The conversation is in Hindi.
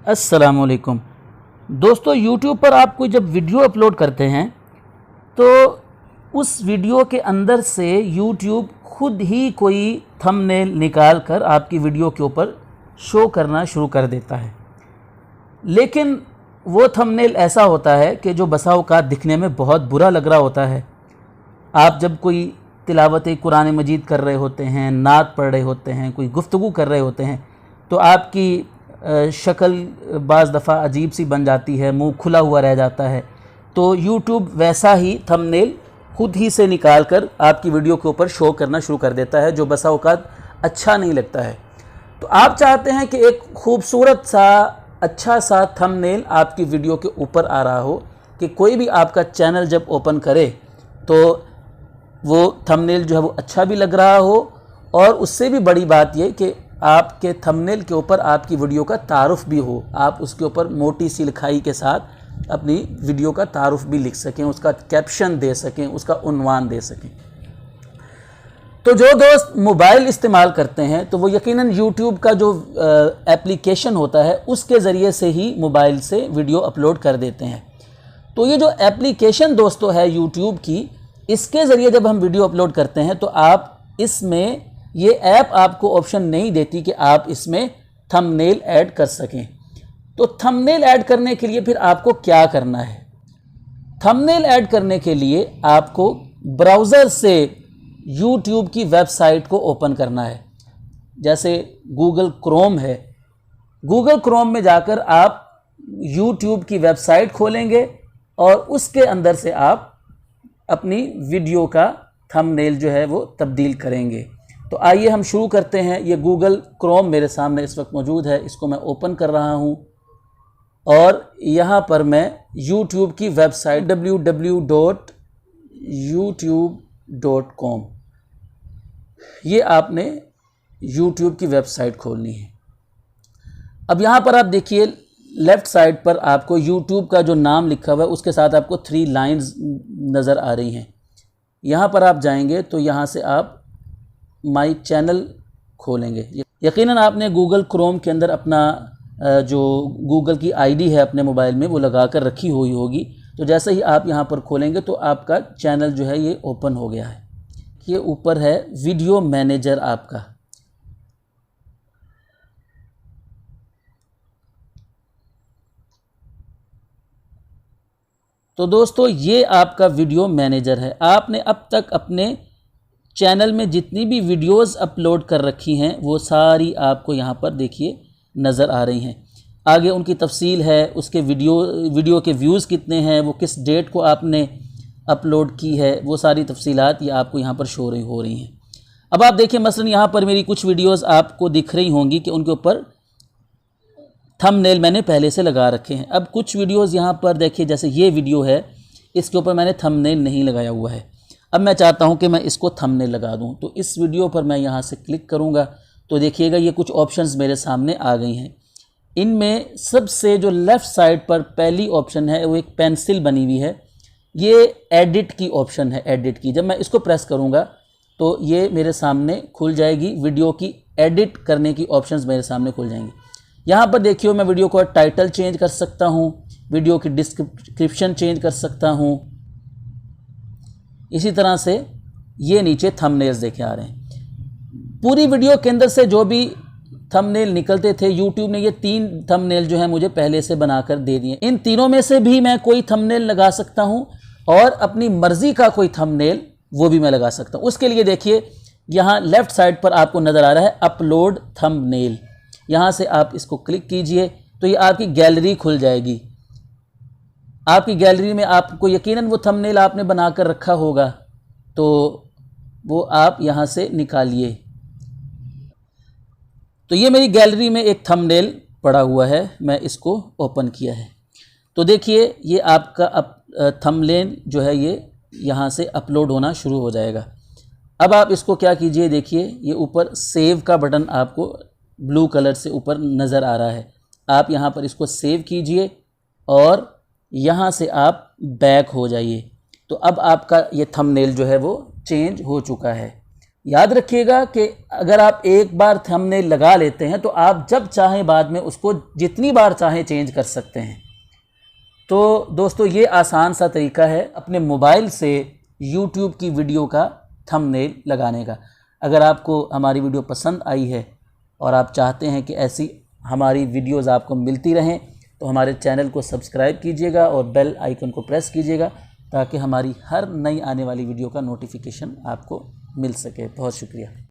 अस्सलामुअलैकुम दोस्तों, YouTube पर आप कोई जब वीडियो अपलोड करते हैं तो उस वीडियो के अंदर से YouTube खुद ही कोई थंबनेल निकाल कर आपकी वीडियो के ऊपर शो करना शुरू कर देता है। लेकिन वो थंबनेल ऐसा होता है कि जो बसा औक़ात दिखने में बहुत बुरा लग रहा होता है। आप जब कोई तिलावत कुरान मजीद कर रहे होते हैं, नात पढ़ रहे होते हैं, कोई गुफ्तगू कर रहे होते हैं तो आपकी शक्ल बाज़ दफ़ा अजीब सी बन जाती है, मुंह खुला हुआ रह जाता है। तो YouTube वैसा ही थंबनेल खुद ही से निकाल कर आपकी वीडियो के ऊपर शो करना शुरू कर देता है, जो बसा औक़ात अच्छा नहीं लगता है। तो आप चाहते हैं कि एक खूबसूरत सा अच्छा सा थंबनेल आपकी वीडियो के ऊपर आ रहा हो, कि कोई भी आपका चैनल जब ओपन करे तो वो थंबनेल जो है वो अच्छा भी लग रहा हो, और उससे भी बड़ी बात ये कि आपके थंबनेल के ऊपर आपकी वीडियो का तारुफ भी हो। आप उसके ऊपर मोटी सी लिखाई के साथ अपनी वीडियो का तारुफ भी लिख सकें, उसका कैप्शन दे सकें, उसका उन्वान दे सकें। तो जो दोस्त मोबाइल इस्तेमाल करते हैं तो वो यकीनन YouTube का जो एप्लीकेशन होता है उसके ज़रिए से ही मोबाइल से वीडियो अपलोड कर देते हैं। तो ये जो एप्लीकेशन दोस्तों है YouTube की, इसके ज़रिए जब हम वीडियो अपलोड करते हैं तो आप इसमें, ये ऐप आपको ऑप्शन नहीं देती कि आप इसमें थंबनेल ऐड कर सकें। तो थंबनेल ऐड करने के लिए फिर आपको क्या करना है? थंबनेल ऐड करने के लिए आपको ब्राउज़र से YouTube की वेबसाइट को ओपन करना है। जैसे गूगल क्रोम है, गूगल क्रोम में जाकर आप YouTube की वेबसाइट खोलेंगे और उसके अंदर से आप अपनी वीडियो का थंबनेल जो है वो तब्दील करेंगे। तो आइए हम शुरू करते हैं। ये गूगल क्रोम मेरे सामने इस वक्त मौजूद है, इसको मैं ओपन कर रहा हूँ और यहाँ पर मैं YouTube की वेबसाइट www.youtube.com, ये आपने YouTube की वेबसाइट खोलनी है। अब यहाँ पर आप देखिए लेफ़्ट साइड पर आपको YouTube का जो नाम लिखा हुआ है उसके साथ आपको 3 लाइंस नज़र आ रही हैं। यहाँ पर आप जाएंगे तो यहाँ से आप माई चैनल खोलेंगे। यकीनन आपने गूगल क्रोम के अंदर अपना जो गूगल की आईडी है अपने मोबाइल में वो लगा कर रखी हुई होगी। तो जैसे ही आप यहाँ पर खोलेंगे तो आपका चैनल जो है ये ओपन हो गया है। ये ऊपर है वीडियो मैनेजर आपका। तो दोस्तों ये आपका वीडियो मैनेजर है। आपने अब तक अपने चैनल में जितनी भी वीडियोस अपलोड कर रखी हैं वो सारी आपको यहाँ पर देखिए नज़र आ रही हैं। आगे उनकी तफसील है, उसके वीडियो के व्यूज़ कितने हैं, वो किस डेट को आपने अपलोड की है, वो सारी तफसीलात ये आपको यहाँ पर शो हो रही हैं। अब आप देखिए मसलन यहाँ पर मेरी कुछ वीडियोस आपको दिख रही होंगी कि उनके ऊपर थंबनेल मैंने पहले से लगा रखे हैं। अब कुछ वीडियोस यहाँ पर देखिए, जैसे ये वीडियो है, इसके ऊपर मैंने थंबनेल नहीं लगाया हुआ है। अब मैं चाहता हूं कि मैं इसको थंबनेल लगा दूं, तो इस वीडियो पर मैं यहां से क्लिक करूंगा तो देखिएगा ये कुछ ऑप्शंस मेरे सामने आ गई हैं। इनमें सबसे जो लेफ़्ट साइड पर पहली ऑप्शन है वो एक पेंसिल बनी हुई है, ये एडिट की ऑप्शन है, एडिट की। जब मैं इसको प्रेस करूंगा तो ये मेरे सामने खुल जाएगी, वीडियो की एडिट करने की ऑप्शंस मेरे सामने खुल जाएंगी। यहाँ पर देखिए मैं वीडियो का टाइटल चेंज कर सकता हूँ, वीडियो की डिस्क्रिप्शन चेंज कर सकता हूँ। इसी तरह से ये नीचे थंबनेल्स देखे आ रहे हैं। पूरी वीडियो के अंदर से जो भी थंबनेल निकलते थे YouTube ने ये 3 थंबनेल जो है मुझे पहले से बनाकर दे दिए। इन तीनों में से भी मैं कोई थंबनेल लगा सकता हूँ और अपनी मर्ज़ी का कोई थंबनेल वो भी मैं लगा सकता हूँ। उसके लिए देखिए यहाँ लेफ़्ट साइड पर आपको नज़र आ रहा है अपलोड थंबनेल। यहाँ से आप इसको क्लिक कीजिए तो ये आपकी गैलरी खुल जाएगी। आपकी गैलरी में आपको यकीनन वो थंबनेल आपने बनाकर रखा होगा, तो वो आप यहाँ से निकालिए। तो ये मेरी गैलरी में एक थंबनेल पड़ा हुआ है, मैं इसको ओपन किया है। तो देखिए ये आपका थंबनेल जो है ये यहाँ से अपलोड होना शुरू हो जाएगा। अब आप इसको क्या कीजिए, देखिए ये ऊपर सेव का बटन आपको ब्लू कलर से ऊपर नज़र आ रहा है। आप यहाँ पर इसको सेव कीजिए और यहाँ से आप बैक हो जाइए। तो अब आपका ये थंबनेल जो है वो चेंज हो चुका है। याद रखिएगा कि अगर आप एक बार थंबनेल लगा लेते हैं तो आप जब चाहें बाद में उसको जितनी बार चाहें चेंज कर सकते हैं। तो दोस्तों ये आसान सा तरीका है अपने मोबाइल से YouTube की वीडियो का थंबनेल लगाने का। अगर आपको हमारी वीडियो पसंद आई है और आप चाहते हैं कि ऐसी हमारी वीडियोज़ आपको मिलती रहें तो हमारे चैनल को सब्सक्राइब कीजिएगा और बेल आइकन को प्रेस कीजिएगा ताकि हमारी हर नई आने वाली वीडियो का नोटिफिकेशन आपको मिल सके। बहुत शुक्रिया।